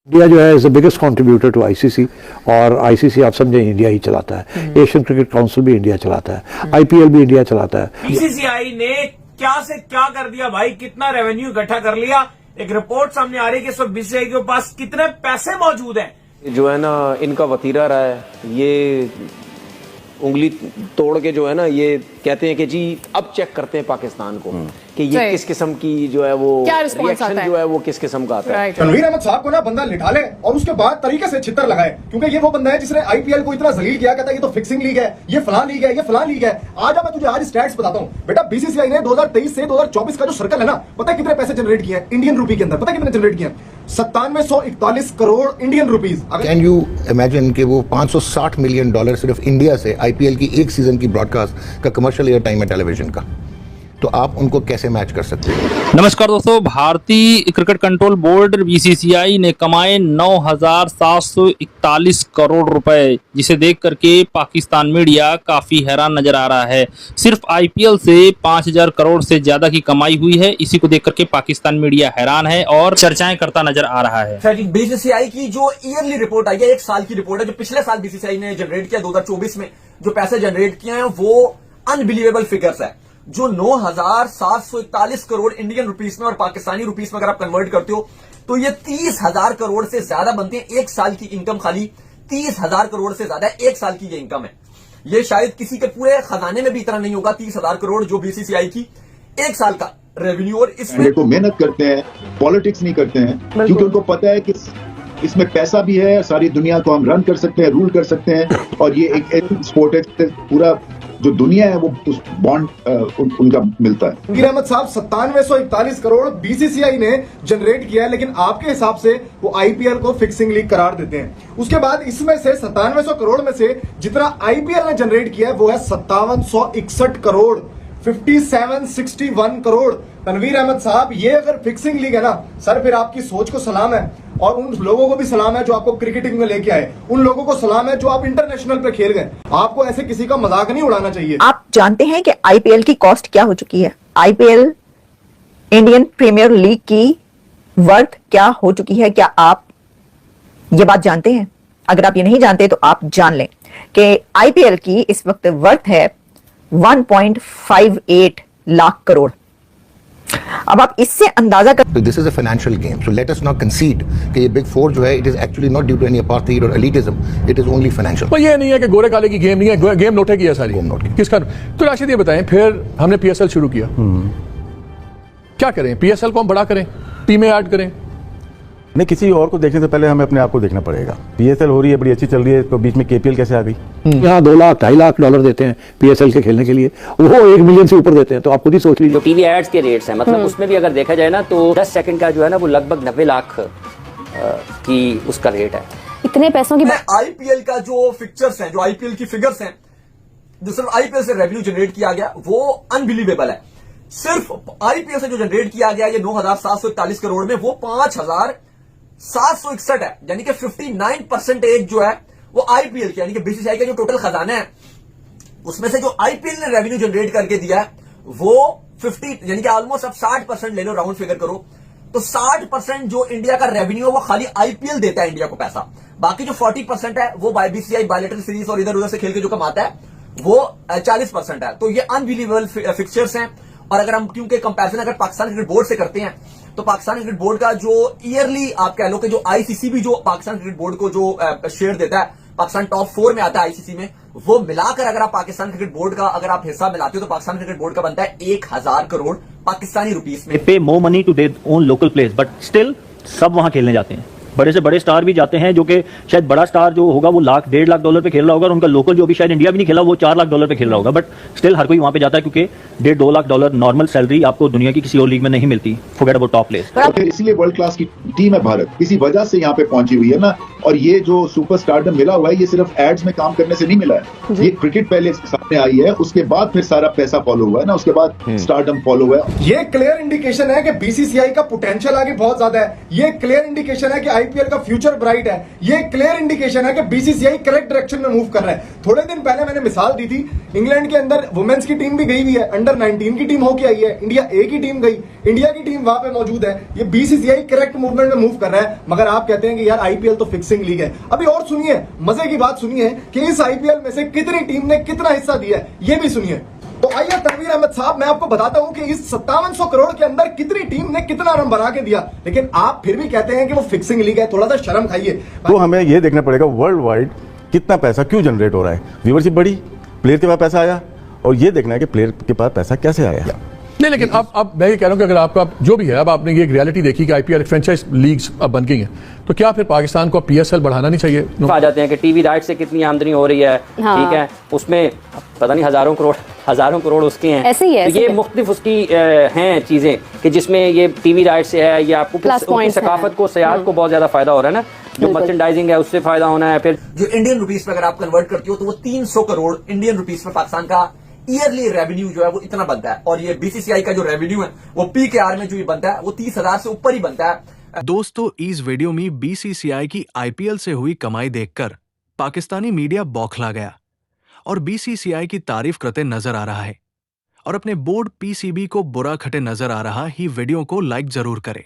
India जो है is the biggest contributor to ICC, और आईसीसी आप समझे इंडिया ही चलाता है। एशियन क्रिकेट काउंसिल भी इंडिया चलाता है, आईपीएल भी इंडिया चलाता है। बीसीसीआई ने क्या से क्या कर दिया भाई, कितना रेवेन्यू इकट्ठा कर लिया। एक रिपोर्ट सामने आ रही है कि इस वक्त बीसीसीआई के पास कितने पैसे मौजूद हैं। जो है ना इनका वतीरा रहा है, ये उंगली तोड़ के जो है ना ये कहते हैं कि जी अब चेक करते हैं पाकिस्तान को कि ये किस किस्म की जो है वो रिएक्शन जो है वो किस किस्म का आता है। तनवीर अहमद साहब को ना बंदा लिठा ले और उसके बाद तरीके से छितर लगाए, क्योंकि ये वो बंदा है जिसने आईपीएल को इतना जलील किया, कहता है ये तो फिक्सिंग लीग है, ये फलां लीग है, ये फलां लीग है। आज मैं तुझे आज स्टैट्स बताता हूँ बेटा। बीसीसीआई ने 2023 से 2024 का जो सर्कल है ना, पता है कितने पैसे जनरेट किए इंडियन रूपी के अंदर? पता है कितने जनरेट किए? 9741 crore Indian rupees. Can you imagine कि वो $560 मिलियन सिर्फ इंडिया से आईपीएल की एक सीजन की ब्रॉडकास्ट का कमर्शियल एयर टाइम है टेलीविजन का, तो आप उनको कैसे मैच कर सकते हैं? नमस्कार दोस्तों, भारतीय क्रिकेट कंट्रोल बोर्ड बीसीसीआई ने कमाए 9,741 करोड़ रुपए, जिसे देख करके पाकिस्तान मीडिया काफी हैरान नजर आ रहा है। सिर्फ आईपीएल से 5,000 करोड़ से ज्यादा की कमाई हुई है। इसी को देख करके पाकिस्तान मीडिया हैरान है और चर्चाएं करता नजर आ रहा है। बीसीसीआई की जो ईयरली रिपोर्ट आई है, एक साल की रिपोर्ट है, जो पिछले साल बीसीसीआई ने जनरेट किया 2024 में जो पैसे जनरेट किए हैं वो अनबिलीवेबल फिगर्स है। जो 9,741 करोड़ इंडियन रुपीस में और पाकिस्तानी रुपीस में अगर आप कन्वर्ट करते हो तो ये 30,000 करोड़ से ज्यादा बनते हैं। एक साल की इनकम खाली 30,000 करोड़ से ज्यादा एक साल की ये इनकम है। ये शायद किसी के पूरे खजाने में भी इतना नहीं होगा 30,000 करोड़ जो बीसीसीआई की एक साल का रेवेन्यू। और इसमें तो मेहनत करते हैं, पॉलिटिक्स नहीं करते हैं, क्योंकि उनको पता है कि इसमें पैसा भी है, सारी दुनिया को हम रन कर सकते हैं, रूल कर सकते हैं, और ये एक स्पोर्ट है, पूरा जो दुनिया है वो उस बॉन्ड उनका मिलता है। तनवीर अहमद साहब 9741 करोड़ बीसीसीआई ने जनरेट किया है, लेकिन आपके हिसाब से वो आईपीएल को फिक्सिंग लीग करार देते हैं। उसके बाद इसमें से 9700 करोड़ में से जितना आईपीएल ने जनरेट किया है वो है 5761 करोड़, 5761 करोड़। तनवीर अहमद साहब, ये अगर फिक्सिंग लीग है ना सर, फिर आपकी सोच को सलाम है, और उन लोगों को भी सलाम है जो आपको क्रिकेटिंग में लेके आए, उन लोगों को सलाम है जो आप इंटरनेशनल पे खेल गए। आपको ऐसे किसी का मजाक नहीं उड़ाना चाहिए। आप जानते हैं कि आईपीएल की कॉस्ट क्या हो चुकी है? आईपीएल इंडियन प्रीमियर लीग की वर्थ क्या हो चुकी है? क्या आप ये बात जानते हैं? अगर आप ये नहीं जानते तो आप जान लें कि आईपीएल की इस वक्त वर्थ है 1.58 लाख करोड़। अब आप इससे अंदाजा कर, this is a financial game, so let us not consider कि ये बिग फोर जो है it is actually not due to any apartheid और elitism, it is only financial. तो ये नहीं है कि गोरे काले की गेम नहीं है, गेम नोटे की है सारी। गेम नोट की। किसका? तो राशिद ये बताएं, फिर हमने पीएसएल शुरू किया, क्या करें? पीएसएल को हम बड़ा करें, टीमें ऐड करें? नहीं, किसी और को देखने से पहले हमें अपने आप को देखना पड़ेगा। पीएसएल हो रही है, बड़ी अच्छी चल रही है, तो बीच में केपीएल कैसे आ गई? यहाँ 2 लाख 2.5 लाख डॉलर देते हैं पीएसएल के खेलने के लिए, वो 1 मिलियन से ऊपर देते हैं, तो आप खुद ही सोच लीजिए। जो टीवी एड्स के रेट्स हैं, मतलब उसमें भी अगर देखा जाए ना तो 10 सेकंड का जो है ना वो लगभग 90 लाख की उसका रेट है। इतने पैसों की आईपीएल का जो फिक्चर्स हैं, जो आईपीएल की फिगर्स हैं, जो सिर्फ आईपीएल से रेवेन्यू जनरेट किया गया वो अनबिलीवेबल है। सिर्फ आईपीएल से जो जनरेट किया गया ये 9,741 करोड़ में वो 5,761 है, यानी कि 59% जो है वो आईपीएल की, यानी कि बीसीसीआई का जो टोटल खजाना है उसमें से जो आईपीएल ने रेवेन्यू जनरेट करके दिया है वो 50, यानी कि ऑलमोस्ट अब 60% ले लो, राउंड फिगर करो तो 60% जो इंडिया का रेवेन्यू है वो खाली आईपीएल देता है इंडिया को पैसा। बाकी जो 40% है वो बीसीसीआई बायलैटरल सीरीज और इधर उधर से खेल के जो कमाता है वो 40% है। तो ये अनबिलीवेबल फिक्चर्स हैं। और अगर हम क्योंकि कंपैरिजन अगर पाकिस्तान क्रिकेट बोर्ड से करते हैं तो पाकिस्तान क्रिकेट बोर्ड का जो ईयरली आप कह लो कि जो आईसीसी भी जो पाकिस्तान क्रिकेट बोर्ड को जो शेयर देता है, पाकिस्तान टॉप 4 में आता है आईसीसी में, वो मिलाकर अगर आप पाकिस्तान क्रिकेट बोर्ड का अगर आप हिस्सा मिलाते हो तो पाकिस्तान क्रिकेट बोर्ड का बनता है 1,000 करोड़ पाकिस्तानी रुपीस में। Pay more money to their own local players, but still सब वहां खेलने जाते हैं। बड़े से बड़े स्टार भी जाते हैं, जो कि शायद बड़ा स्टार जो होगा वो लाख 1.5 लाख डॉलर पे खेल रहा होगा, और उनका लोकल जो भी शायद इंडिया भी नहीं खेला वो 4 लाख डॉलर पे खेल रहा होगा, बट स्टिल हर कोई वहां पे जाता है क्योंकि 1.5-2 लाख डॉलर नॉर्मल सैलरी आपको दुनिया की किसी और लीग में नहीं मिलती। Forget about top players. तो इसलिए वर्ल्ड क्लास की टीम है भारत, इसी वजह से यहाँ पे पहुंची हुई है ना। और ये जो सुपरस्टारडम मिला हुआ है ये सिर्फ एड्स में काम करने से नहीं मिला है, ये क्रिकेट पहले सामने आई है, उसके बाद फिर सारा पैसा फॉलो हुआ है ना, उसके बाद स्टारडम फॉलो हुआ है। ये क्लियर इंडिकेशन है कि बीसीसीआई का पोटेंशियल आगे बहुत ज्यादा है। ये क्लियर इंडिकेशन है कि आईपीएल का फ्यूचर ब्राइट है, ये क्लियर इंडिकेशन है कि बीसीसीआई करेक्ट डायरेक्शन में मूव कर रहा है। थोड़े दिन पहले मैंने मिसाल दी थी, इंग्लैंड के अंदर वुमेन्स की टीम भी गई हुई है, अंडर 19 की टीम होके आई है, इंडिया ए की टीम गई, इंडिया की टीम वहां पे मौजूद है। ये बीसीसीआई करेक्ट मूवमेंट में मूव कर रहा है, मगर आप कहते हैं कि यार आईपीएल तो फिक्सिंग लीग है। अभी और सुनिए, मजे की बात सुनिए कि इस आईपीएल में से कितनी टीम ने कितना हिस्सा दिया है, ये भी सुनिए। तो आइए तनवीर अहमद साहब, मैं आपको बताता हूं कि इस 5700 करोड़ के अंदर कितनी टीम ने कितना रन बना के दिया, लेकिन आप फिर भी कहते हैं कि वो फिक्सिंग लीग है। थोड़ा सा शर्म खाइए। तो हमें ये देखना पड़ेगा वर्ल्ड वाइड कितना पैसा क्यों जनरेट हो रहा है, व्यूवरशिप बढ़ी, प्लेयर के पास पैसा आया, और ये देखना है कि प्लेयर के पास पैसा कैसे आया। नहीं, लेकिन अब मैं ये कह रहा हूं कि अगर आपका जो भी है, अब आपने ये एक रियलिटी देखी कि आईपीएल फ्रेंचाइज लीग्स अब बन गई हैं, तो क्या फिर पाकिस्तान को पीएसएल बढ़ाना नहीं चाहिए? आ जाते हैं कि टीवी राइट से कितनी आमदनी हो रही है, ठीक है, उसमें पता नहीं हजारों करोड़ उसके हैं। ऐसे ही है, तो ये मुख्तलिफ उसकी हैं चीजें कि जिसमें ये टीवी राइट से है, ये आपको सकाफत को, सयाहत को बहुत ज्यादा फायदा हो रहा है ना, जो मर्चेंडाइजिंग है उससे फायदा होना है। फिर जो इंडियन रुपीस में अगर आप कन्वर्ट करती हो तो वो 300 करोड़ इंडियन रुपीस में पाकिस्तान का ईयरली रेवेन्यू जो है वो इतना बनता है, और ये बीसीसीआई का जो रेवेन्यू है वो पीकेआर में जो भी बनता है वो 30,000 से ऊपर ही बनता है। दोस्तों, इस वीडियो में बीसीसीआई की आईपीएल से हुई कमाई देखकर पाकिस्तानी मीडिया बौखला गया और बीसीसीआई की तारीफ करते नजर आ रहा है, और अपने बोर्ड पीसीबी को बुरा खटे नजर आ रहा ही वीडियो को लाइक जरूर करें।